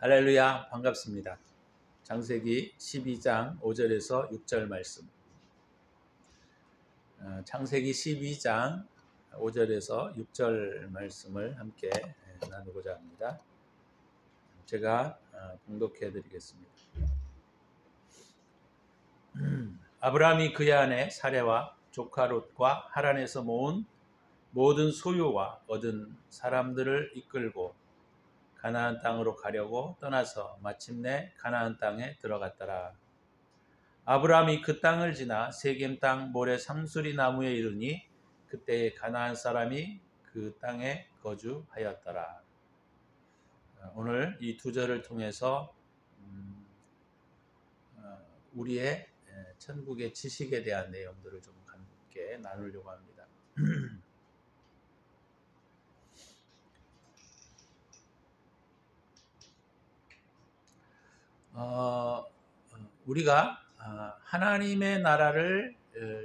할렐루야, 반갑습니다. 창세기 12장 5절에서 6절 말씀. 창세기 12장 5절에서 6절 말씀을 함께 나누고자 합니다. 제가 봉독해 드리겠습니다. 아브라함이 그의 아내 사레와 조카 롯과 하란에서 모은 모든 소유와 얻은 사람들을 이끌고 가나안 땅으로 가려고 떠나서 마침내 가나안 땅에 들어갔더라. 아브라함이 그 땅을 지나 세겜 땅 모래 상수리 나무에 이르니 그때에 가나안 사람이 그 땅에 거주하였더라. 오늘 이 두 절을 통해서 우리의 천국의 지식에 대한 내용들을 좀 함께 나누려고 합니다. 우리가 하나님의 나라를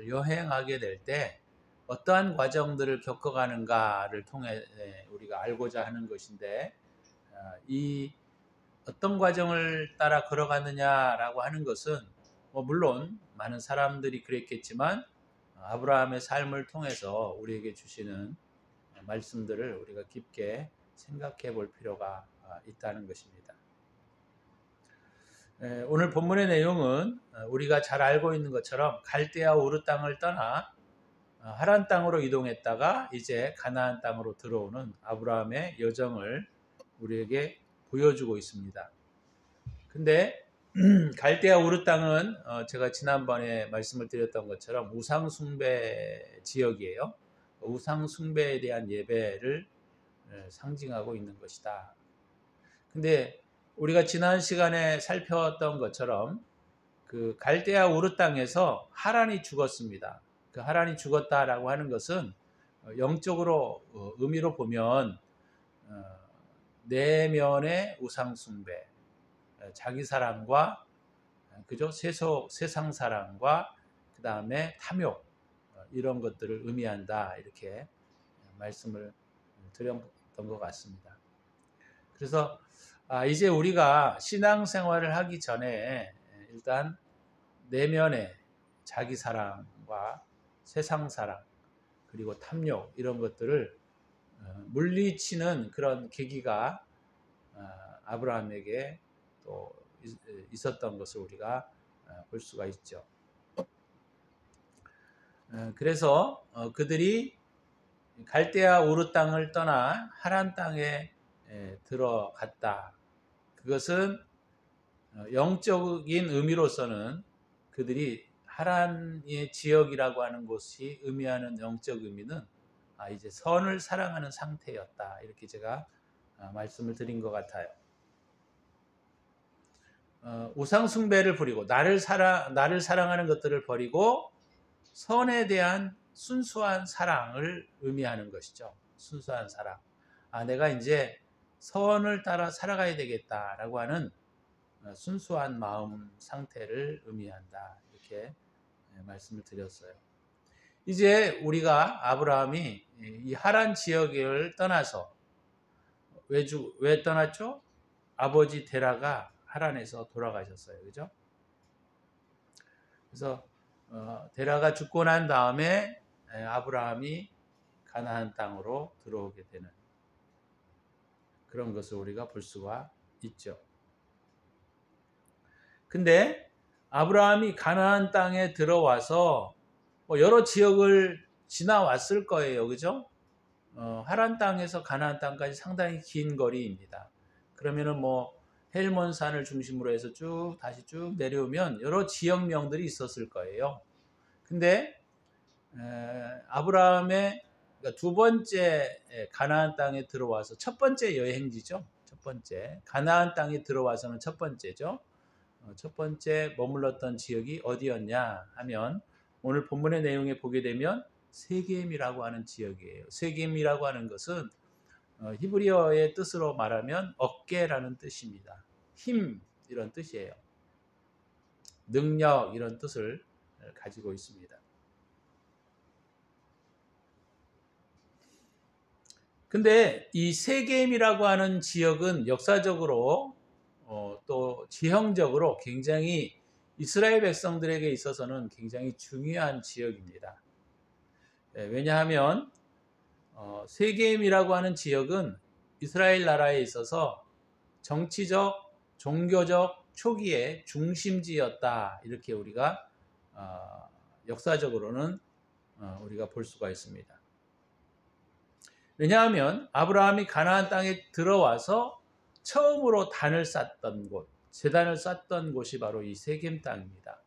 여행하게 될 때 어떠한 과정들을 겪어가는가를 통해 우리가 알고자 하는 것인데, 이 어떤 과정을 따라 걸어가느냐라고 하는 것은 물론 많은 사람들이 그랬겠지만 아브라함의 삶을 통해서 우리에게 주시는 말씀들을 우리가 깊게 생각해 볼 필요가 있다는 것입니다. 오늘 본문의 내용은 우리가 잘 알고 있는 것처럼 갈대아 우르 땅을 떠나 하란 땅으로 이동했다가 이제 가나안 땅으로 들어오는 아브라함의 여정을 우리에게 보여주고 있습니다. 근데 갈대아 우르 땅은 제가 지난번에 말씀을 드렸던 것처럼 우상 숭배 지역이에요. 우상 숭배에 대한 예배를 상징하고 있는 것이다. 근데 우리가 지난 시간에 살펴봤던 것처럼 그 갈대아 우르 땅에서 하란이 죽었습니다. 그 하란이 죽었다라고 하는 것은 영적으로 의미로 보면 내면의 우상 숭배, 자기 사랑과 그죠? 세상 사랑과 그 다음에 탐욕, 이런 것들을 의미한다, 이렇게 말씀을 드렸던 것 같습니다. 그래서 이제 우리가 신앙생활을 하기 전에 일단 내면의 자기 사랑과 세상 사랑 그리고 탐욕, 이런 것들을 물리치는 그런 계기가 아브라함에게 또 있었던 것을 우리가 볼 수가 있죠. 그래서 그들이 갈대아 우르 땅을 떠나 하란 땅에 들어갔다. 그것은 영적인 의미로서는 그들이 하란의 지역이라고 하는 곳이 의미하는 영적 의미는 이제 선을 사랑하는 상태였다, 이렇게 제가 말씀을 드린 것 같아요. 우상 숭배를 버리고 나를 사랑하는 것들을 버리고 선에 대한 순수한 사랑을 의미하는 것이죠. 순수한 사랑. 내가 이제 선을 따라 살아가야 되겠다라고 하는 순수한 마음 상태를 의미한다, 이렇게 말씀을 드렸어요. 이제 우리가 아브라함이 이 하란 지역을 떠나서 왜 떠났죠? 아버지 데라가 하란에서 돌아가셨어요. 그죠? 그래서 데라가 죽고 난 다음에 아브라함이 가나안 땅으로 들어오게 되는 그런 것을 우리가 볼 수가 있죠. 근데 아브라함이 가나안 땅에 들어와서 여러 지역을 지나왔을 거예요. 그죠? 하란 땅에서 가나안 땅까지 상당히 긴 거리입니다. 그러면은 헬몬산을 중심으로 해서 다시 쭉 내려오면 여러 지역명들이 있었을 거예요. 근데 아브라함의 두 번째 가나안 땅에 들어와서 첫 번째 여행지죠. 첫 번째 가나안 땅에 들어와서는 첫 번째죠. 첫 번째 머물렀던 지역이 어디였냐 하면 오늘 본문의 내용에 보게 되면 세겜이라고 하는 지역이에요. 세겜이라고 하는 것은 히브리어의 뜻으로 말하면 어깨라는 뜻입니다. 힘, 이런 뜻이에요. 능력, 이런 뜻을 가지고 있습니다. 근데 이 세겜이라고 하는 지역은 역사적으로 지형적으로 굉장히 이스라엘 백성들에게 있어서는 굉장히 중요한 지역입니다. 왜냐하면 세겜이라고 하는 지역은 이스라엘 나라에 있어서 정치적, 종교적 초기의 중심지였다. 이렇게 우리가 역사적으로는 우리가 볼 수가 있습니다. 왜냐하면 아브라함이 가나안 땅에 들어와서 처음으로 단을 쌓던 곳, 제단을 쌓던 곳이 바로 이 세겜 땅입니다.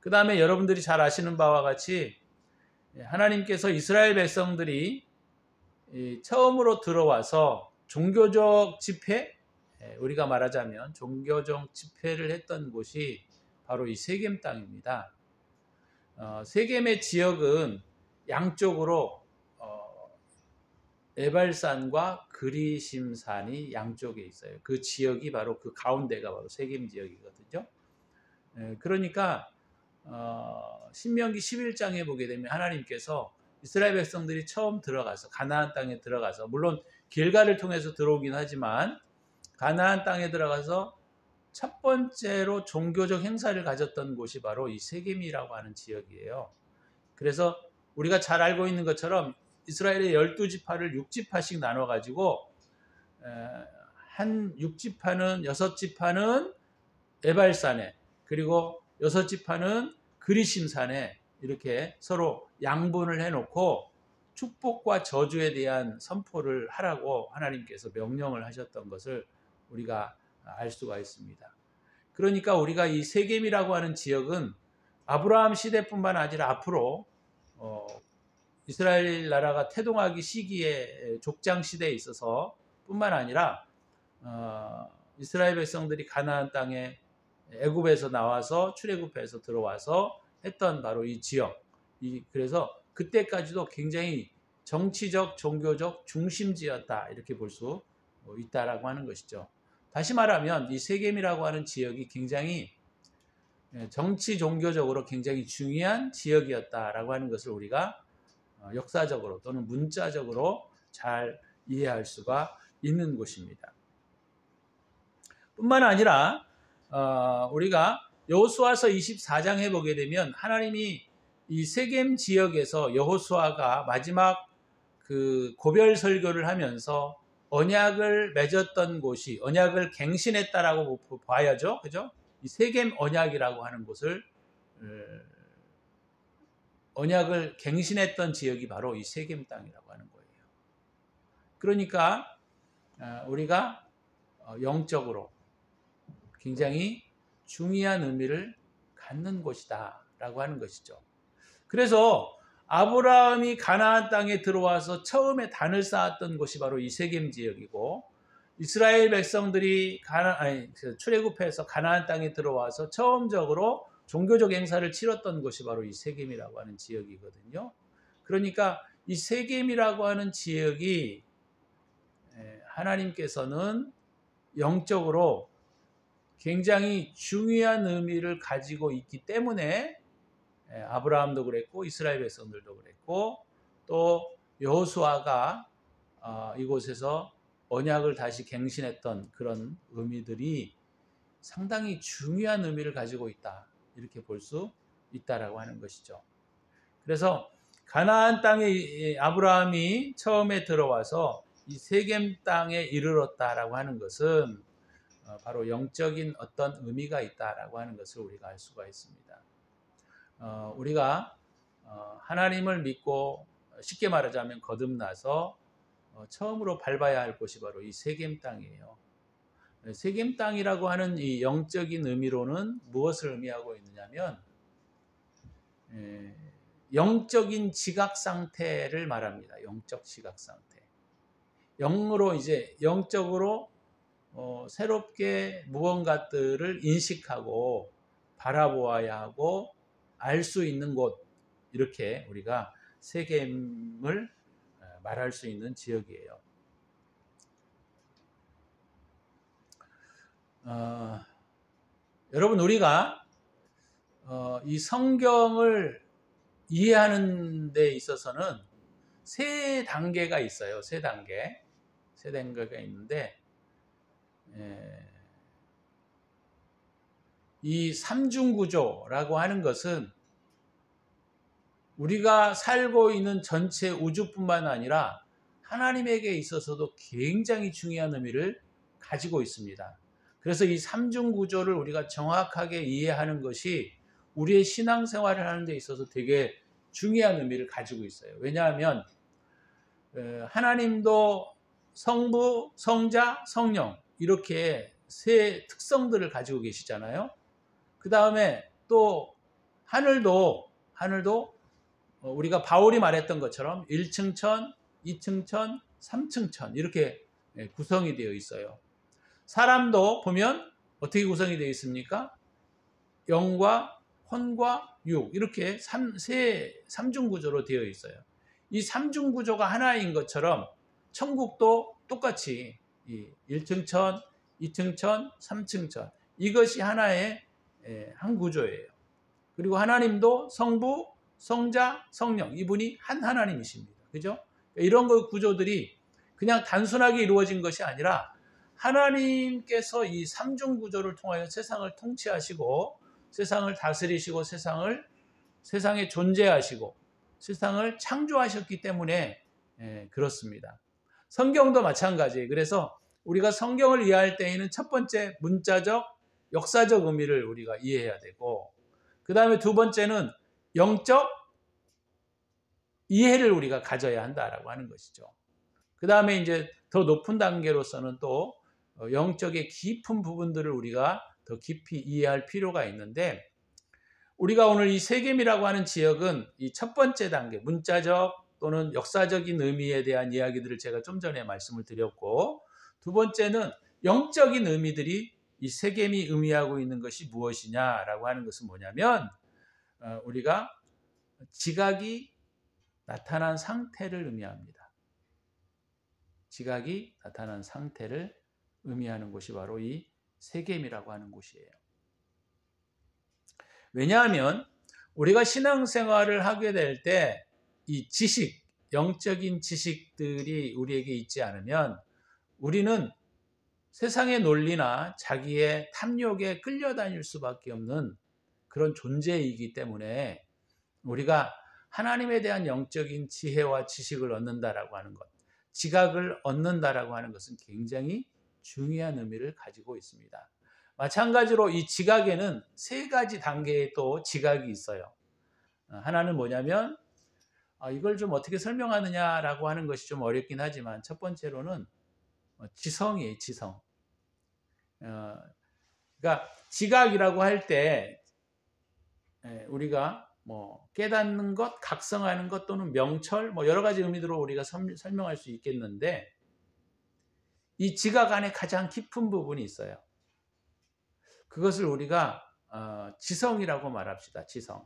그 다음에 여러분들이 잘 아시는 바와 같이 하나님께서 이스라엘 백성들이 처음으로 들어와서 종교적 집회, 우리가 말하자면 종교적 집회를 했던 곳이 바로 이 세겜 땅입니다. 세겜의 지역은 양쪽으로 에발산과 그리심산이 양쪽에 있어요. 그 지역이 바로 그 가운데가 바로 세겜 지역이거든요. 그러니까 신명기 11장에 보게 되면 하나님께서 이스라엘 백성들이 처음 들어가서 가나안 땅에 들어가서 물론 길가를 통해서 들어오긴 하지만 가나안 땅에 들어가서 첫 번째로 종교적 행사를 가졌던 곳이 바로 이 세겜이라고 하는 지역이에요. 그래서 우리가 잘 알고 있는 것처럼 이스라엘의 12지파를 6지파씩 나눠가지고 한 6지파는 6지파는 에발산에 그리고 6지파는 그리심산에 이렇게 서로 양분을 해놓고 축복과 저주에 대한 선포를 하라고 하나님께서 명령을 하셨던 것을 우리가 알 수가 있습니다. 그러니까 우리가 이 세겜이라고 하는 지역은 아브라함 시대뿐만 아니라 앞으로 이스라엘 나라가 태동하기 시기에 족장 시대에 있어서 뿐만 아니라 이스라엘 백성들이 가나안 땅에 애굽에서 나와서 출애굽해서 들어와서 했던 바로 이 지역. 그래서 그때까지도 굉장히 정치적, 종교적 중심지였다 이렇게 볼 수 있다라고 하는 것이죠. 다시 말하면 이 세겜이라고 하는 지역이 굉장히 정치, 종교적으로 굉장히 중요한 지역이었다라고 하는 것을 우리가 역사적으로 또는 문자적으로 잘 이해할 수가 있는 곳입니다. 뿐만 아니라 우리가 여호수아서 24장에 보게 되면 하나님이 이 세겜 지역에서 여호수아가 마지막 그 고별 설교를 하면서 언약을 맺었던 곳이 언약을 갱신했다라고 봐야죠. 그죠? 이 세겜 언약이라고 하는 곳을 언약을 갱신했던 지역이 바로 이 세겜 땅이라고 하는 거예요. 그러니까 우리가 영적으로 굉장히 중요한 의미를 갖는 곳이다라고 하는 것이죠. 그래서 아브라함이 가나안 땅에 들어와서 처음에 단을 쌓았던 곳이 바로 이 세겜 지역이고 이스라엘 백성들이 출애굽해서 가나안 땅에 들어와서 처음적으로 종교적 행사를 치렀던 곳이 바로 이 세겜이라고 하는 지역이거든요. 그러니까 이 세겜이라고 하는 지역이 하나님께서는 영적으로 굉장히 중요한 의미를 가지고 있기 때문에 아브라함도 그랬고 이스라엘 백성들도 그랬고 또 여호수아가 이곳에서 언약을 다시 갱신했던 그런 의미들이 상당히 중요한 의미를 가지고 있다. 이렇게 볼 수 있다라고 하는 것이죠. 그래서 가나안 땅에 아브라함이 처음에 들어와서 이 세겜 땅에 이르렀다라고 하는 것은 바로 영적인 어떤 의미가 있다라고 하는 것을 우리가 알 수가 있습니다. 우리가 하나님을 믿고 쉽게 말하자면 거듭나서 처음으로 밟아야 할 곳이 바로 이 세겜 땅이에요. 세겜 땅이라고 하는 이 영적인 의미로는 무엇을 의미하고 있느냐면 영적인 지각 상태를 말합니다. 영적 지각 상태. 영으로 이제 영적으로 새롭게 무언가들을 인식하고 바라보아야 하고 알 수 있는 곳 이렇게 우리가 세겜을 말할 수 있는 지역이에요. 여러분 우리가 이 성경을 이해하는 데 있어서는 세 단계가 있어요. 세 단계가 있는데 이 삼중구조라고 하는 것은 우리가 살고 있는 전체 우주뿐만 아니라 하나님에게 있어서도 굉장히 중요한 의미를 가지고 있습니다. 그래서 이 삼중구조를 우리가 정확하게 이해하는 것이 우리의 신앙생활을 하는 데 있어서 되게 중요한 의미를 가지고 있어요. 왜냐하면 하나님도 성부, 성자, 성령 이렇게 세 특성들을 가지고 계시잖아요. 그 다음에 또 하늘도 우리가 바울이 말했던 것처럼 1층 천, 2층 천, 3층 천 이렇게 구성이 되어 있어요. 사람도 보면 어떻게 구성이 되어 있습니까? 영과 혼과 육 이렇게 삼중구조로 되어 있어요. 이 삼중구조가 하나인 것처럼 천국도 똑같이 1층 천, 2층 천, 3층 천 이것이 하나의 한 구조예요. 그리고 하나님도 성부, 성자, 성령 이분이 한 하나님이십니다. 그죠? 이런 구조들이 그냥 단순하게 이루어진 것이 아니라 하나님께서 이 삼중구조를 통하여 세상을 통치하시고 세상을 다스리시고 세상에 존재하시고 세상을 창조하셨기 때문에 그렇습니다. 성경도 마찬가지예요. 그래서 우리가 성경을 이해할 때에는 첫 번째 문자적, 역사적 의미를 우리가 이해해야 되고 그 다음에 두 번째는 영적 이해를 우리가 가져야 한다라고 하는 것이죠. 그 다음에 이제 더 높은 단계로서는 또 영적의 깊은 부분들을 우리가 더 깊이 이해할 필요가 있는데 우리가 오늘 이 세겜이라고 하는 지역은 이 첫 번째 단계 문자적 또는 역사적인 의미에 대한 이야기들을 제가 좀 전에 말씀을 드렸고 두 번째는 영적인 의미들이 이 세겜이 의미하고 있는 것이 무엇이냐라고 하는 것은 뭐냐면 우리가 지각이 나타난 상태를 의미합니다. 지각이 나타난 상태를 의미하는 곳이 바로 이 세겜이라고 하는 곳이에요. 왜냐하면 우리가 신앙생활을 하게 될 때 이 지식, 영적인 지식들이 우리에게 있지 않으면 우리는 세상의 논리나 자기의 탐욕에 끌려다닐 수밖에 없는 그런 존재이기 때문에 우리가 하나님에 대한 영적인 지혜와 지식을 얻는다라고 하는 것, 지각을 얻는다라고 하는 것은 굉장히 중요한 의미를 가지고 있습니다. 마찬가지로 이 지각에는 세 가지 단계의 또 지각이 있어요. 하나는 뭐냐면 이걸 좀 어떻게 설명하느냐라고 하는 것이 좀 어렵긴 하지만 첫 번째로는 지성이에요. 지성. 그러니까 지각이라고 할 때 우리가 뭐 깨닫는 것, 각성하는 것 또는 명철 뭐 여러 가지 의미로 우리가 설명할 수 있겠는데 이 지각 안에 가장 깊은 부분이 있어요. 그것을 우리가 지성이라고 말합시다. 지성.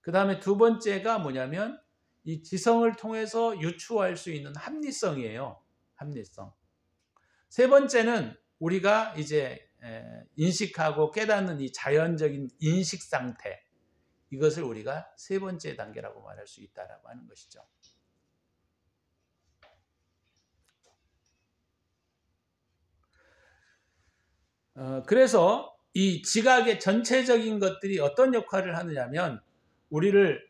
그 다음에 두 번째가 뭐냐면 이 지성을 통해서 유추할 수 있는 합리성이에요. 합리성. 세 번째는 우리가 이제 인식하고 깨닫는 이 자연적인 인식 상태. 이것을 우리가 세 번째 단계라고 말할 수 있다라고 하는 것이죠. 그래서 이 지각의 전체적인 것들이 어떤 역할을 하느냐면 우리를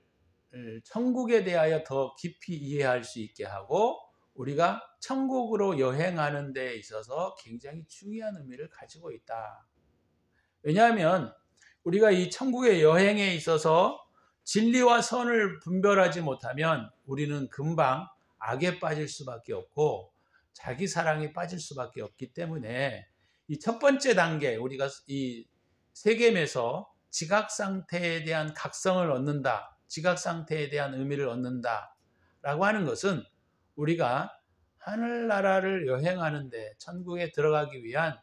천국에 대하여 더 깊이 이해할 수 있게 하고 우리가 천국으로 여행하는 데 있어서 굉장히 중요한 의미를 가지고 있다. 왜냐하면 우리가 이 천국의 여행에 있어서 진리와 선을 분별하지 못하면 우리는 금방 악에 빠질 수밖에 없고 자기 사랑에 빠질 수밖에 없기 때문에 이 첫 번째 단계 우리가 이 세겜에서 지각 상태에 대한 각성을 얻는다. 지각 상태에 대한 의미를 얻는다라고 하는 것은 우리가 하늘나라를 여행하는데 천국에 들어가기 위한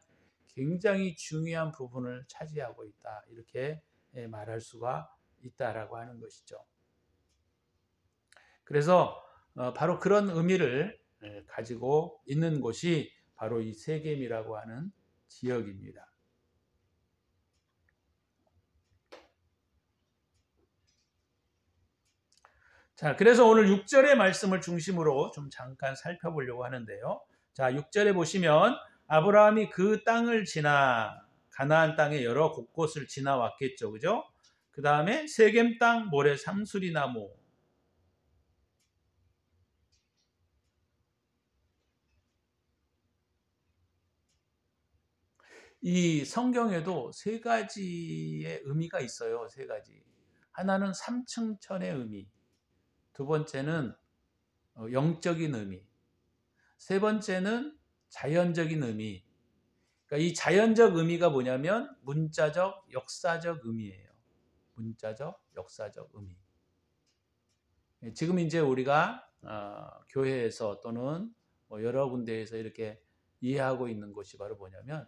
굉장히 중요한 부분을 차지하고 있다. 이렇게 말할 수가 있다라고 하는 것이죠. 그래서 바로 그런 의미를 가지고 있는 곳이 바로 이 세겜이라고 하는 지역입니다. 자, 그래서 오늘 6절의 말씀을 중심으로 좀 잠깐 살펴보려고 하는데요. 자, 6절에 보시면 아브라함이 그 땅을 지나 가나안 땅의 여러 곳곳을 지나왔겠죠. 그죠? 그 다음에 세겜 땅 모래 상수리 나무. 이 성경에도 세 가지의 의미가 있어요. 세 가지. 하나는 삼층천의 의미, 두 번째는 영적인 의미, 세 번째는 자연적인 의미. 그러니까 이 자연적 의미가 뭐냐면 문자적, 역사적 의미예요. 문자적, 역사적 의미. 지금 이제 우리가 교회에서 또는 여러 군데에서 이렇게 이해하고 있는 것이 바로 뭐냐면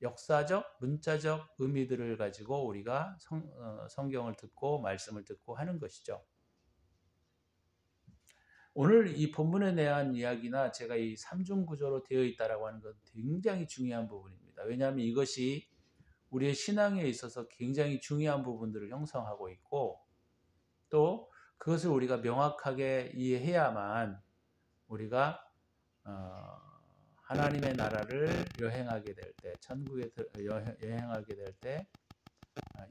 역사적, 문자적 의미들을 가지고 우리가 성경을 듣고 말씀을 듣고 하는 것이죠. 오늘 이 본문에 대한 이야기나 제가 이 삼중구조로 되어 있다라고 하는 건 굉장히 중요한 부분입니다. 왜냐하면 이것이 우리의 신앙에 있어서 굉장히 중요한 부분들을 형성하고 있고 또 그것을 우리가 명확하게 이해해야만 우리가 하나님의 나라를 여행하게 될 때, 천국에 여행하게 될 때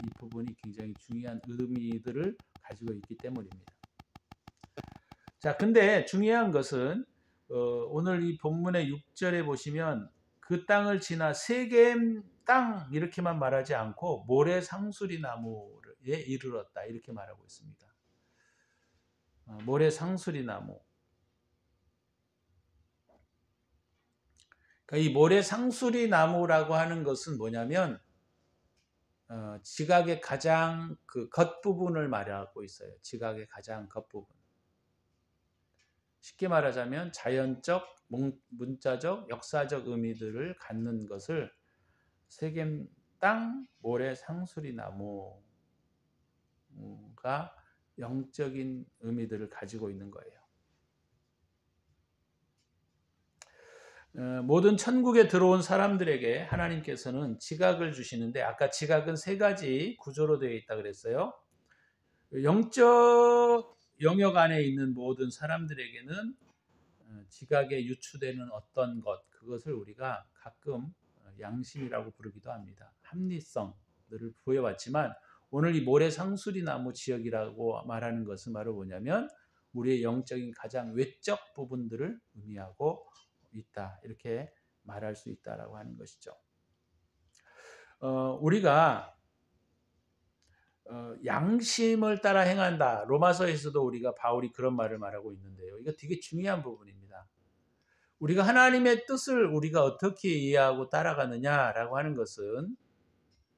이 부분이 굉장히 중요한 의미들을 가지고 있기 때문입니다. 자, 근데 중요한 것은 오늘 이 본문의 6절에 보시면 그 땅을 지나 세겜 땅 이렇게만 말하지 않고 모래 상수리 나무에 이르렀다 이렇게 말하고 있습니다. 모래 상수리 나무. 그러니까 이 모래 상수리 나무라고 하는 것은 뭐냐면 지각의 가장 그 겉부분을 말하고 있어요. 지각의 가장 겉부분. 쉽게 말하자면 자연적, 문자적, 역사적 의미들을 갖는 것을 세겜 땅 모래 상수리 나무가 영적인 의미들을 가지고 있는 거예요. 모든 천국에 들어온 사람들에게 하나님께서는 지각을 주시는데 아까 지각은 세 가지 구조로 되어 있다 그랬어요. 영적 영역 안에 있는 모든 사람들에게는 지각에 유추되는 어떤 것 그것을 우리가 가끔 양심이라고 부르기도 합니다. 합리성들을 부여왔지만 오늘 이 모래 상수리 나무 지역이라고 말하는 것은 바로 뭐냐면 우리의 영적인 가장 외적 부분들을 의미하고 있다 이렇게 말할 수 있다라고 하는 것이죠. 우리가 양심을 따라 행한다. 로마서에서도 우리가 바울이 그런 말을 말하고 있는데요. 이거 되게 중요한 부분입니다. 우리가 하나님의 뜻을 우리가 어떻게 이해하고 따라가느냐라고 하는 것은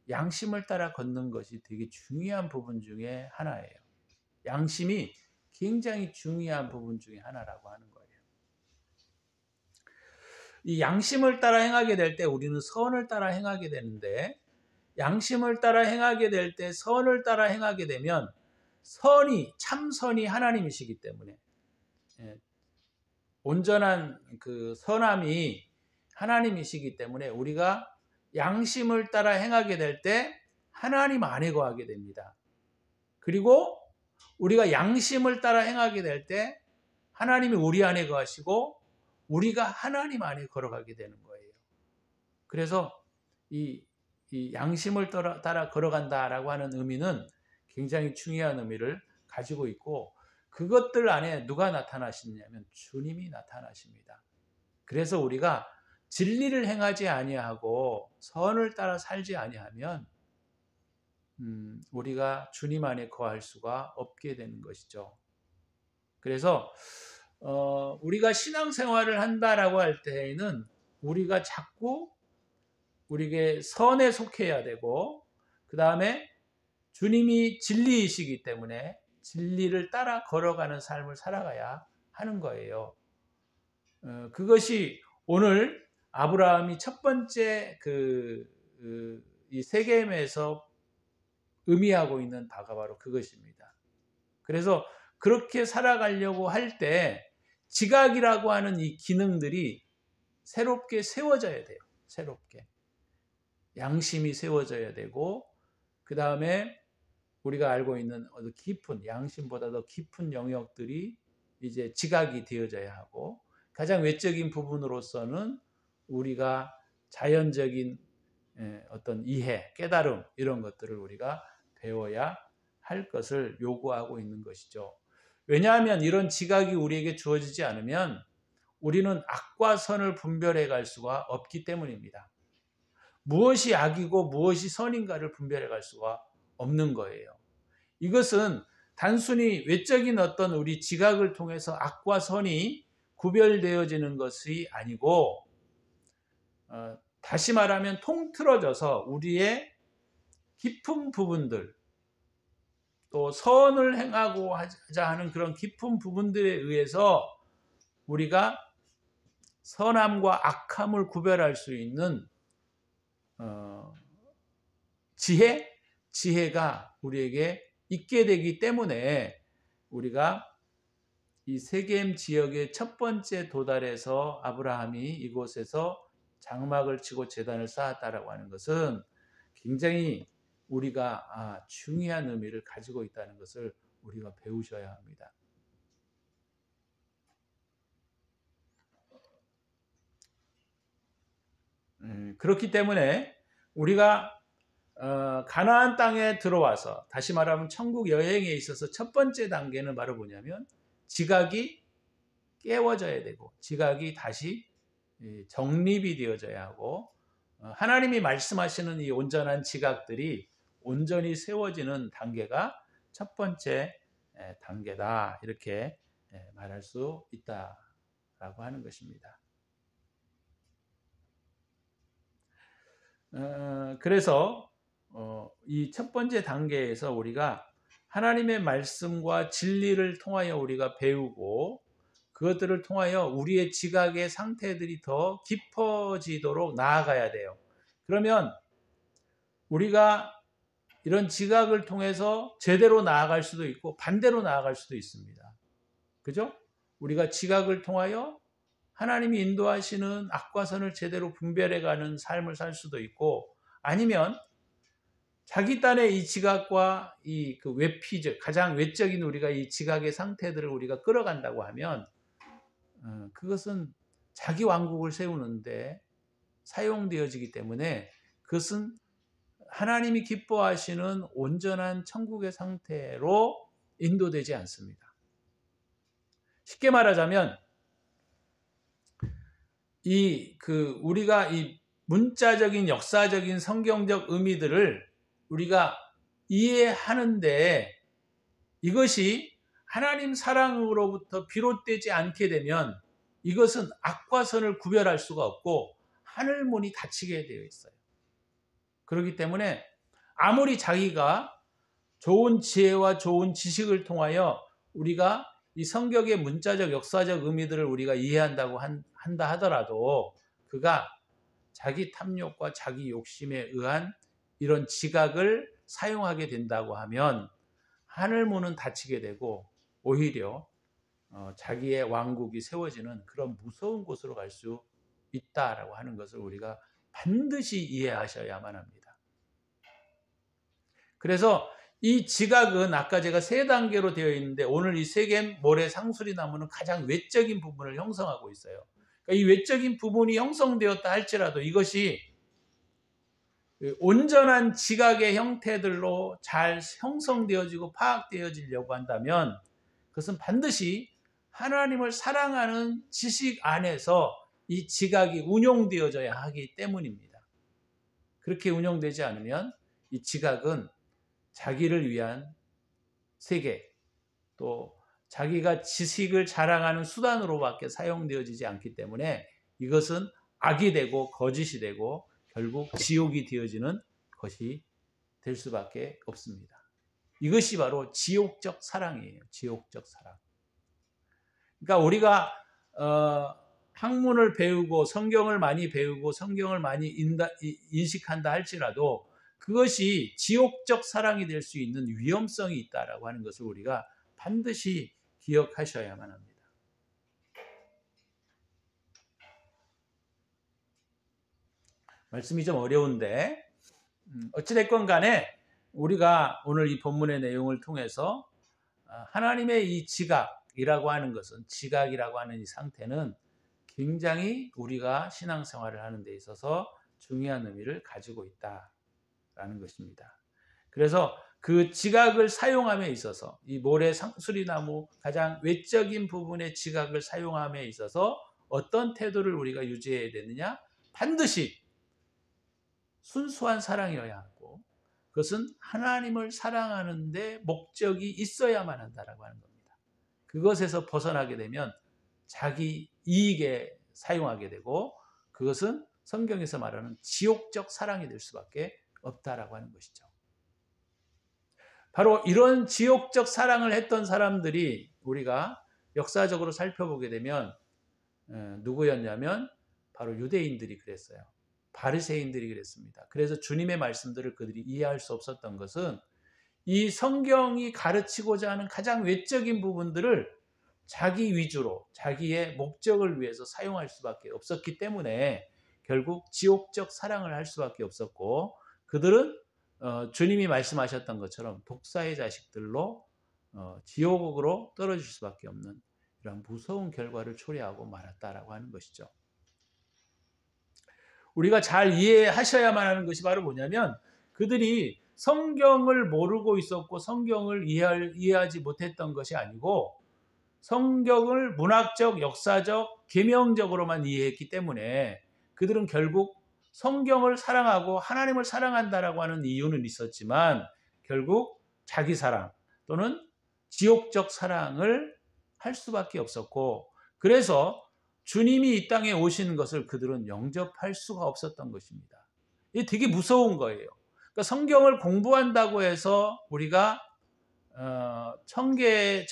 양심을 따라 걷는 것이 되게 중요한 부분 중에 하나예요. 양심이 굉장히 중요한 부분 중에 하나라고 하는 거예요. 이 양심을 따라 행하게 될 때 우리는 선을 따라 행하게 되는데 양심을 따라 행하게 될 때 선을 따라 행하게 되면 참선이 하나님이시기 때문에 온전한 그 선함이 하나님이시기 때문에 우리가 양심을 따라 행하게 될 때 하나님 안에 거하게 됩니다. 그리고 우리가 양심을 따라 행하게 될 때 하나님이 우리 안에 거하시고 우리가 하나님 안에 걸어가게 되는 거예요. 그래서 이 양심을 따라 걸어간다라고 하는 의미는 굉장히 중요한 의미를 가지고 있고 그것들 안에 누가 나타나시냐면 주님이 나타나십니다. 그래서 우리가 진리를 행하지 아니하고 선을 따라 살지 아니하면 우리가 주님 안에 거할 수가 없게 되는 것이죠. 그래서 우리가 신앙생활을 한다라고 할 때에는 우리가 자꾸 우리에게 선에 속해야 되고 그 다음에 주님이 진리이시기 때문에 진리를 따라 걸어가는 삶을 살아가야 하는 거예요. 그것이 오늘 아브라함이 첫 번째 이 세겜에서 의미하고 있는 바가 바로 그것입니다. 그래서 그렇게 살아가려고 할 때 지각이라고 하는 이 기능들이 새롭게 세워져야 돼요. 새롭게. 양심이 세워져야 되고 그 다음에 우리가 알고 있는 깊은 양심보다 더 깊은 영역들이 이제 지각이 되어져야 하고 가장 외적인 부분으로서는 우리가 자연적인 어떤 이해, 깨달음 이런 것들을 우리가 배워야 할 것을 요구하고 있는 것이죠. 왜냐하면 이런 지각이 우리에게 주어지지 않으면 우리는 악과 선을 분별해 갈 수가 없기 때문입니다. 무엇이 악이고 무엇이 선인가를 분별해 갈 수가 없는 거예요. 이것은 단순히 외적인 어떤 우리 지각을 통해서 악과 선이 구별되어지는 것이 아니고 다시 말하면 통틀어져서 우리의 깊은 부분들 또 선을 행하고 하자 하는 그런 깊은 부분들에 의해서 우리가 선함과 악함을 구별할 수 있는 지혜가 우리에게 있게 되기 때문에 우리가 이 세겜 지역의 첫 번째 도달에서 아브라함이 이곳에서 장막을 치고 제단을 쌓았다라고 하는 것은 굉장히 우리가 중요한 의미를 가지고 있다는 것을 우리가 배우셔야 합니다. 그렇기 때문에 우리가 가나안 땅에 들어와서 다시 말하면 천국 여행에 있어서 첫 번째 단계는 바로 뭐냐면 지각이 깨워져야 되고 지각이 다시 정립이 되어져야 하고 하나님이 말씀하시는 이 온전한 지각들이 온전히 세워지는 단계가 첫 번째 단계다 이렇게 말할 수 있다라고 하는 것입니다. 그래서 이 첫 번째 단계에서 우리가 하나님의 말씀과 진리를 통하여 우리가 배우고 그것들을 통하여 우리의 지각의 상태들이 더 깊어지도록 나아가야 돼요. 그러면 우리가 이런 지각을 통해서 제대로 나아갈 수도 있고 반대로 나아갈 수도 있습니다. 그죠? 우리가 지각을 통하여 하나님이 인도하시는 악과 선을 제대로 분별해가는 삶을 살 수도 있고 아니면 자기 딴의 이 지각과 이 그 외피적 가장 외적인 우리가 이 지각의 상태들을 우리가 끌어간다고 하면 그것은 자기 왕국을 세우는데 사용되어지기 때문에 그것은 하나님이 기뻐하시는 온전한 천국의 상태로 인도되지 않습니다. 쉽게 말하자면 우리가 이 문자적인 역사적인 성경적 의미들을 우리가 이해하는데 이것이 하나님 사랑으로부터 비롯되지 않게 되면 이것은 악과 선을 구별할 수가 없고 하늘 문이 닫히게 되어 있어요. 그렇기 때문에 아무리 자기가 좋은 지혜와 좋은 지식을 통하여 우리가 이 성경의 문자적 역사적 의미들을 우리가 이해한다고 한다 하더라도 그가 자기 탐욕과 자기 욕심에 의한 이런 지각을 사용하게 된다고 하면 하늘 문은 닫히게 되고 오히려 자기의 왕국이 세워지는 그런 무서운 곳으로 갈 수 있다라고 하는 것을 우리가 반드시 이해하셔야만 합니다. 그래서 이 지각은 아까 제가 세 단계로 되어 있는데 오늘 이 세겜 모래 상수리 나무는 가장 외적인 부분을 형성하고 있어요. 그러니까 이 외적인 부분이 형성되었다 할지라도 이것이 온전한 지각의 형태들로 잘 형성되어지고 파악되어지려고 한다면 그것은 반드시 하나님을 사랑하는 지식 안에서 이 지각이 운용되어져야 하기 때문입니다. 그렇게 운용되지 않으면 이 지각은 자기를 위한 세계 또 자기가 지식을 자랑하는 수단으로밖에 사용되어지지 않기 때문에 이것은 악이 되고 거짓이 되고 결국 지옥이 되어지는 것이 될 수밖에 없습니다. 이것이 바로 지옥적 사랑이에요. 지옥적 사랑. 그러니까 우리가 학문을 배우고 성경을 많이 배우고 성경을 많이 인식한다 할지라도 그것이 지옥적 사랑이 될 수 있는 위험성이 있다라고 하는 것을 우리가 반드시 기억하셔야만 합니다. 말씀이 좀 어려운데 어찌됐건 간에 우리가 오늘 이 본문의 내용을 통해서 하나님의 이 지각이라고 하는 것은 지각이라고 하는 이 상태는 굉장히 우리가 신앙생활을 하는 데 있어서 중요한 의미를 가지고 있다라는 것입니다. 그래서 그 지각을 사용함에 있어서 이 모래 상수리나무 가장 외적인 부분의 지각을 사용함에 있어서 어떤 태도를 우리가 유지해야 되느냐? 반드시 순수한 사랑이어야 하고 그것은 하나님을 사랑하는 데 목적이 있어야만 한다라고 하는 겁니다. 그것에서 벗어나게 되면 자기 이익에 사용하게 되고 그것은 성경에서 말하는 지옥적 사랑이 될 수밖에 없다라고 하는 것이죠. 바로 이런 지옥적 사랑을 했던 사람들이 우리가 역사적으로 살펴보게 되면 누구였냐면 바로 유대인들이 그랬어요. 바리새인들이 그랬습니다. 그래서 주님의 말씀들을 그들이 이해할 수 없었던 것은 이 성경이 가르치고자 하는 가장 외적인 부분들을 자기 위주로 자기의 목적을 위해서 사용할 수밖에 없었기 때문에 결국 지옥적 사랑을 할 수밖에 없었고 그들은 주님이 말씀하셨던 것처럼 독사의 자식들로 지옥으로 떨어질 수밖에 없는 이런 무서운 결과를 초래하고 말았다라고 하는 것이죠. 우리가 잘 이해하셔야만 하는 것이 바로 뭐냐면 그들이 성경을 모르고 있었고 성경을 이해하지 못했던 것이 아니고 성경을 문학적, 역사적, 계명적으로만 이해했기 때문에 그들은 결국 성경을 사랑하고 하나님을 사랑한다라고 하는 이유는 있었지만 결국 자기 사랑 또는 지옥적 사랑을 할 수밖에 없었고 그래서 주님이 이 땅에 오시는 것을 그들은 영접할 수가 없었던 것입니다. 이게 되게 무서운 거예요. 그러니까 성경을 공부한다고 해서 우리가 천국의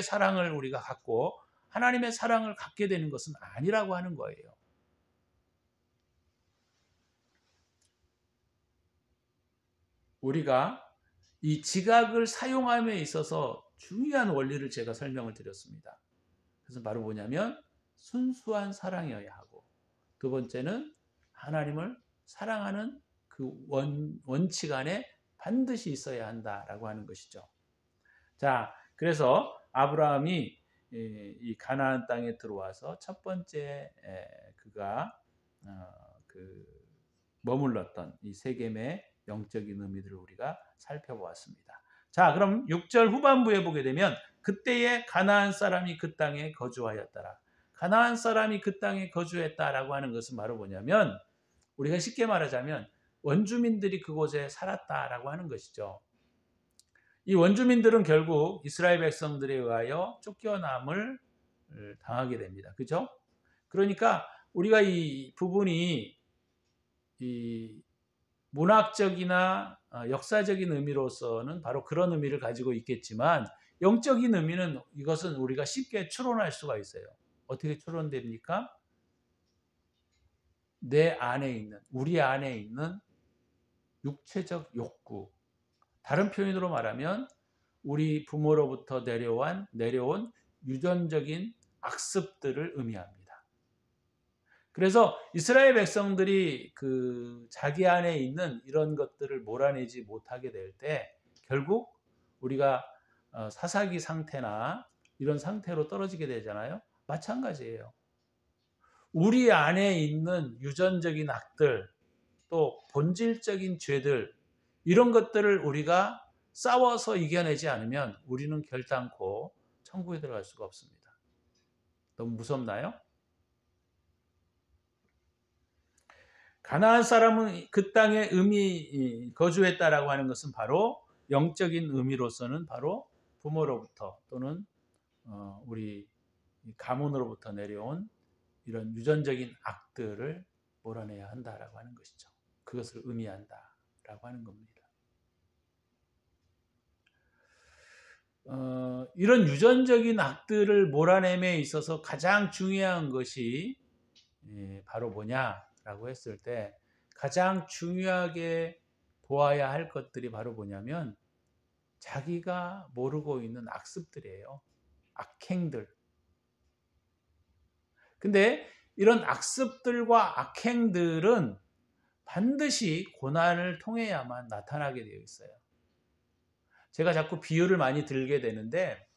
사랑을 우리가 갖고 하나님의 사랑을 갖게 되는 것은 아니라고 하는 거예요. 우리가 이 지각을 사용함에 있어서 중요한 원리를 제가 설명을 드렸습니다. 그래서 바로 뭐냐면 순수한 사랑이어야 하고 두 번째는 하나님을 사랑하는 그 원칙 안에 반드시 있어야 한다라고 하는 것이죠. 자, 그래서 아브라함이 이 가나안 땅에 들어와서 첫 번째 그가 머물렀던 이 세겜의 영적인 의미들을 우리가 살펴보았습니다. 자, 그럼 6절 후반부에 보게 되면 그때에 가나안 사람이 그 땅에 거주하였더라. 가나안 사람이 그 땅에 거주했다라고 하는 것은 바로 뭐냐면 우리가 쉽게 말하자면 원주민들이 그곳에 살았다라고 하는 것이죠. 이 원주민들은 결국 이스라엘 백성들에 의하여 쫓겨남을 당하게 됩니다. 그죠? 그러니까 우리가 이 부분이 이 문학적이나 역사적인 의미로서는 바로 그런 의미를 가지고 있겠지만 영적인 의미는 이것은 우리가 쉽게 추론할 수가 있어요. 어떻게 추론됩니까? 내 안에 있는, 우리 안에 있는 육체적 욕구. 다른 표현으로 말하면 우리 부모로부터 내려온 유전적인 악습들을 의미합니다. 그래서 이스라엘 백성들이 그 자기 안에 있는 이런 것들을 몰아내지 못하게 될 때 결국 우리가 사사기 상태나 이런 상태로 떨어지게 되잖아요. 마찬가지예요. 우리 안에 있는 유전적인 악들 또 본질적인 죄들 이런 것들을 우리가 싸워서 이겨내지 않으면 우리는 결단코 천국에 들어갈 수가 없습니다. 너무 무섭나요? 가나안 사람은 그 땅에 거주했다라고 하는 것은 바로 영적인 의미로서는 바로 부모로부터 또는 우리 가문으로부터 내려온 이런 유전적인 악들을 몰아내야 한다라고 하는 것이죠. 그것을 의미한다라고 하는 겁니다. 이런 유전적인 악들을 몰아냄에 있어서 가장 중요한 것이 바로 뭐냐라고 했을 때 가장 중요하게 보아야 할 것들이 바로 뭐냐면 자기가 모르고 있는 악습들이에요. 악행들. 근데 이런 악습들과 악행들은 반드시 고난을 통해야만 나타나게 되어 있어요. 제가 자꾸 비유를 많이 들게 되는데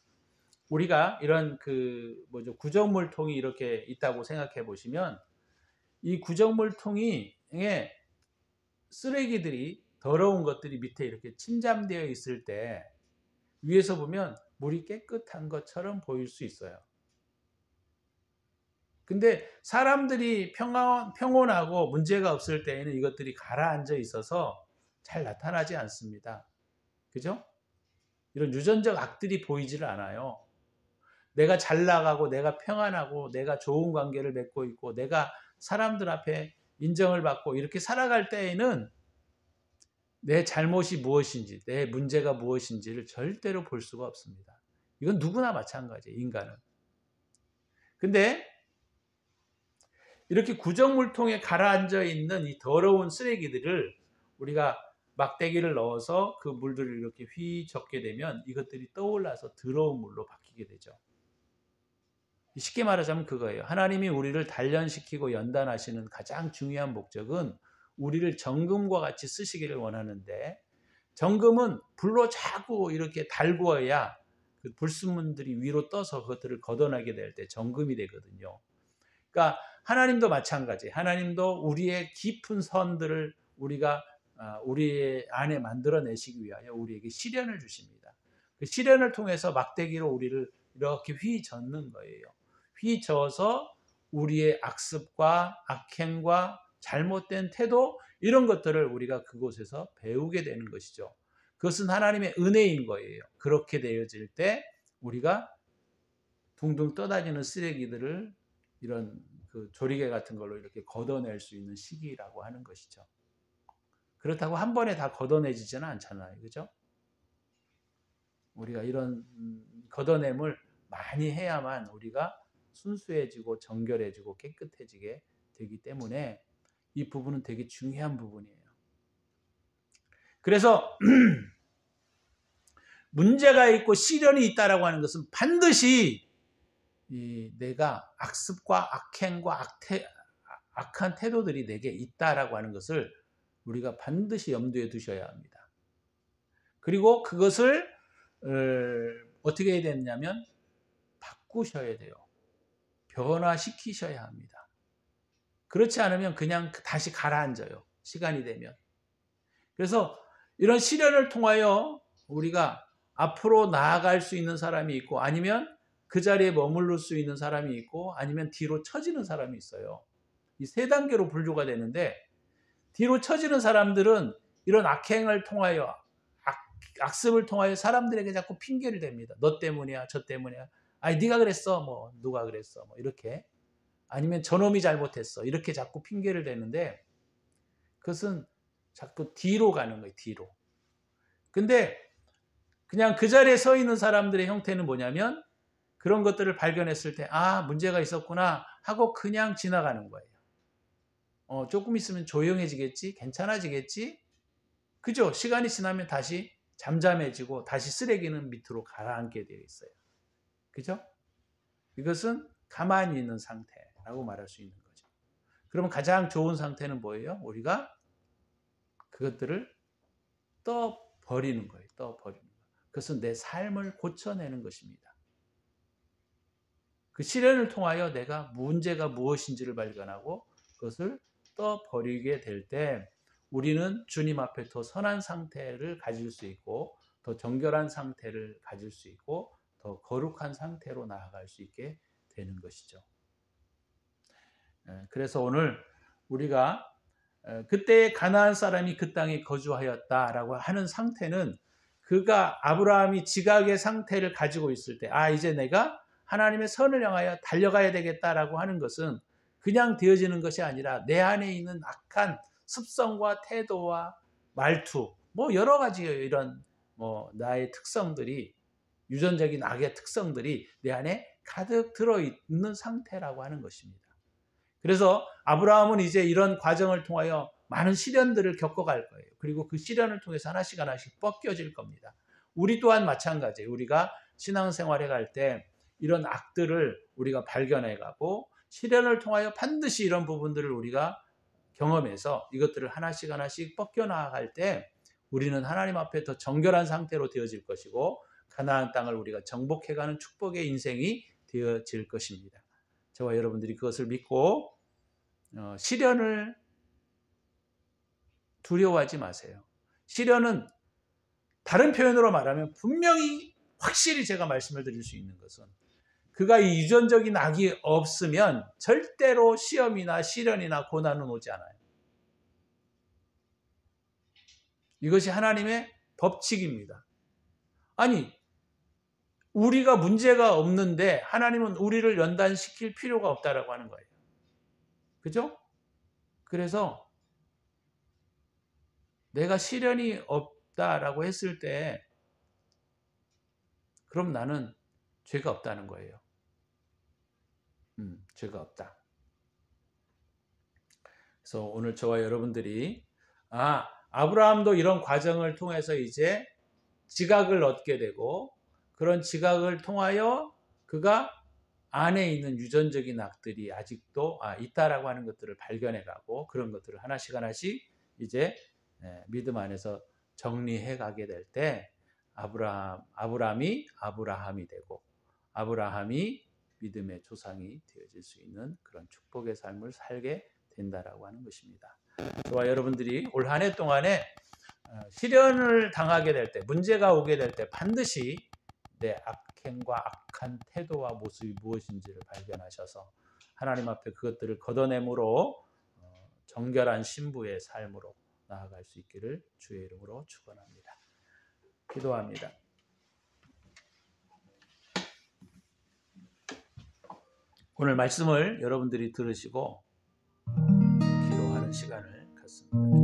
우리가 이런 구정물통이 이렇게 있다고 생각해 보시면 이 구정물통에 쓰레기들이 더러운 것들이 밑에 이렇게 침잠되어 있을 때 위에서 보면 물이 깨끗한 것처럼 보일 수 있어요. 근데 사람들이 평온하고 문제가 없을 때에는 이것들이 가라앉아 있어서 잘 나타나지 않습니다. 그죠? 이런 유전적 악들이 보이지를 않아요. 내가 잘 나가고 내가 평안하고 내가 좋은 관계를 맺고 있고 내가 사람들 앞에 인정을 받고 이렇게 살아갈 때에는 내 잘못이 무엇인지 내 문제가 무엇인지를 절대로 볼 수가 없습니다. 이건 누구나 마찬가지예요. 인간은. 근데 이렇게 구정물통에 가라앉아 있는 이 더러운 쓰레기들을 우리가 막대기를 넣어서 그 물들을 이렇게 휘젓게 되면 이것들이 떠올라서 더러운 물로 바뀌게 되죠. 쉽게 말하자면 그거예요. 하나님이 우리를 단련시키고 연단하시는 가장 중요한 목적은 우리를 정금과 같이 쓰시기를 원하는데, 정금은 불로 자꾸 이렇게 달구어야 그 불순물들이 위로 떠서 그것들을 걷어내게 될 때 정금이 되거든요. 그러니까 하나님도 마찬가지. 하나님도 우리의 깊은 선들을 우리가 우리 안에 만들어내시기 위하여 우리에게 시련을 주십니다. 그 시련을 통해서 막대기로 우리를 이렇게 휘젓는 거예요. 휘저어서 우리의 악습과 악행과 잘못된 태도 이런 것들을 우리가 그곳에서 배우게 되는 것이죠. 그것은 하나님의 은혜인 거예요. 그렇게 되어질 때 우리가 둥둥 떠다니는 쓰레기들을 이런 그 조리개 같은 걸로 이렇게 걷어낼 수 있는 시기라고 하는 것이죠. 그렇다고 한 번에 다 걷어내지지는 않잖아요. 그죠? 우리가 이런 걷어냄을 많이 해야만 우리가 순수해지고 정결해지고 깨끗해지게 되기 때문에 이 부분은 되게 중요한 부분이에요. 그래서 문제가 있고 시련이 있다라고 하는 것은 반드시 내가 악습과 악행과 악한 태도들이 내게 있다라고 하는 것을 우리가 반드시 염두에 두셔야 합니다. 그리고 그것을 어떻게 해야 되느냐면 바꾸셔야 돼요. 변화시키셔야 합니다. 그렇지 않으면 그냥 다시 가라앉아요. 시간이 되면. 그래서 이런 시련을 통하여 우리가 앞으로 나아갈 수 있는 사람이 있고 아니면 그 자리에 머무를 수 있는 사람이 있고 아니면 뒤로 처지는 사람이 있어요. 이 세 단계로 분류가 되는데 뒤로 처지는 사람들은 이런 악행을 통하여 악습을 통하여 사람들에게 자꾸 핑계를 댑니다. 너 때문이야, 저 때문이야. 아니 네가 그랬어, 뭐 누가 그랬어, 뭐 이렇게 아니면 저놈이 잘못했어 이렇게 자꾸 핑계를 대는데 그것은 자꾸 뒤로 가는 거예요. 뒤로. 근데 그냥 그 자리에 서 있는 사람들의 형태는 뭐냐면 그런 것들을 발견했을 때 문제가 있었구나 하고 그냥 지나가는 거예요. 조금 있으면 조용해지겠지, 괜찮아지겠지. 그죠? 시간이 지나면 다시 잠잠해지고 다시 쓰레기는 밑으로 가라앉게 되어 있어요. 그죠? 이것은 가만히 있는 상태라고 말할 수 있는 거죠. 그러면 가장 좋은 상태는 뭐예요? 우리가 그것들을 떠버리는 거예요. 떠버리는 거예요. 그것은 내 삶을 고쳐내는 것입니다. 그 시련을 통하여 내가 문제가 무엇인지를 발견하고 그것을 떠버리게 될 때 우리는 주님 앞에 더 선한 상태를 가질 수 있고 더 정결한 상태를 가질 수 있고 더 거룩한 상태로 나아갈 수 있게 되는 것이죠. 그래서 오늘 우리가 그때 가나안 사람이 그 땅에 거주하였다라고 하는 상태는 그가 아브라함이 지각의 상태를 가지고 있을 때 이제 내가 하나님의 선을 향하여 달려가야 되겠다라고 하는 것은 그냥 되어지는 것이 아니라 내 안에 있는 악한 습성과 태도와 말투 뭐 여러 가지 이런 나의 특성들이 유전적인 악의 특성들이 내 안에 가득 들어있는 상태라고 하는 것입니다. 그래서 아브라함은 이제 이런 과정을 통하여 많은 시련들을 겪어갈 거예요. 그리고 그 시련을 통해서 하나씩 하나씩 벗겨질 겁니다. 우리 또한 마찬가지예요. 우리가 신앙생활에 갈 때 이런 악들을 우리가 발견해가고 시련을 통하여 반드시 이런 부분들을 우리가 경험해서 이것들을 하나씩 하나씩 벗겨나갈 때 우리는 하나님 앞에 더 정결한 상태로 되어질 것이고 가나안 땅을 우리가 정복해가는 축복의 인생이 되어질 것입니다. 저와 여러분들이 그것을 믿고 시련을 두려워하지 마세요. 시련은 다른 표현으로 말하면 분명히 확실히 제가 말씀을 드릴 수 있는 것은 그가 이 유전적인 악이 없으면 절대로 시험이나 시련이나 고난은 오지 않아요. 이것이 하나님의 법칙입니다. 아니, 우리가 문제가 없는데 하나님은 우리를 연단시킬 필요가 없다라고 하는 거예요. 그죠? 그래서 내가 시련이 없다라고 했을 때 그럼 나는 죄가 없다는 거예요. 죄가 없다. 그래서 오늘 저와 여러분들이 아브라함도 이런 과정을 통해서 이제 지각을 얻게 되고 그런 지각을 통하여 그가 안에 있는 유전적인 악들이 아직도 있다라고 하는 것들을 발견해가고 그런 것들을 하나씩 하나씩 이제 믿음 안에서 정리해 가게 될 때 아브라함이 되고 아브라함이 믿음의 조상이 되어질 수 있는 그런 축복의 삶을 살게 된다라고 하는 것입니다. 저와 여러분들이 올 한 해 동안에 시련을 당하게 될 때, 문제가 오게 될 때 반드시 내 악행과 악한 태도와 모습이 무엇인지를 발견하셔서 하나님 앞에 그것들을 걷어내므로 정결한 신부의 삶으로 나아갈 수 있기를 주의 이름으로 축원합니다. 기도합니다. 오늘 말씀을 여러분들이 들으시고 기도하는 시간을 갖습니다.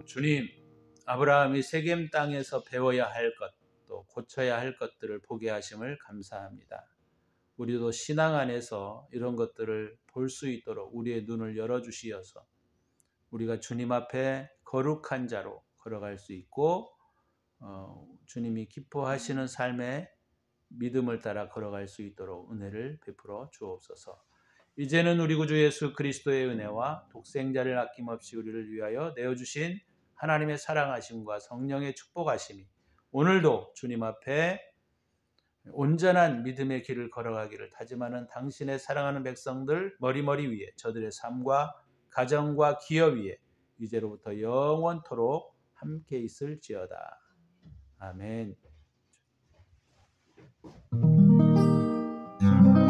주님, 아브라함이 세겜 땅에서 배워야 할 것, 또 고쳐야 할 것들을 보게 하심을 감사합니다. 우리도 신앙 안에서 이런 것들을 볼 수 있도록 우리의 눈을 열어주시어서 우리가 주님 앞에 거룩한 자로 걸어갈 수 있고 주님이 기뻐하시는 삶의 믿음을 따라 걸어갈 수 있도록 은혜를 베풀어 주옵소서. 이제는 우리 구주 예수 그리스도의 은혜와 독생자를 아낌없이 우리를 위하여 내어주신 하나님의 사랑하심과 성령의 축복하심이 오늘도 주님 앞에 온전한 믿음의 길을 걸어가기를 다짐하는 당신의 사랑하는 백성들 머리머리 위에 저들의 삶과 가정과 기업 위에 이제로부터 영원토록 함께 있을지어다. 아멘.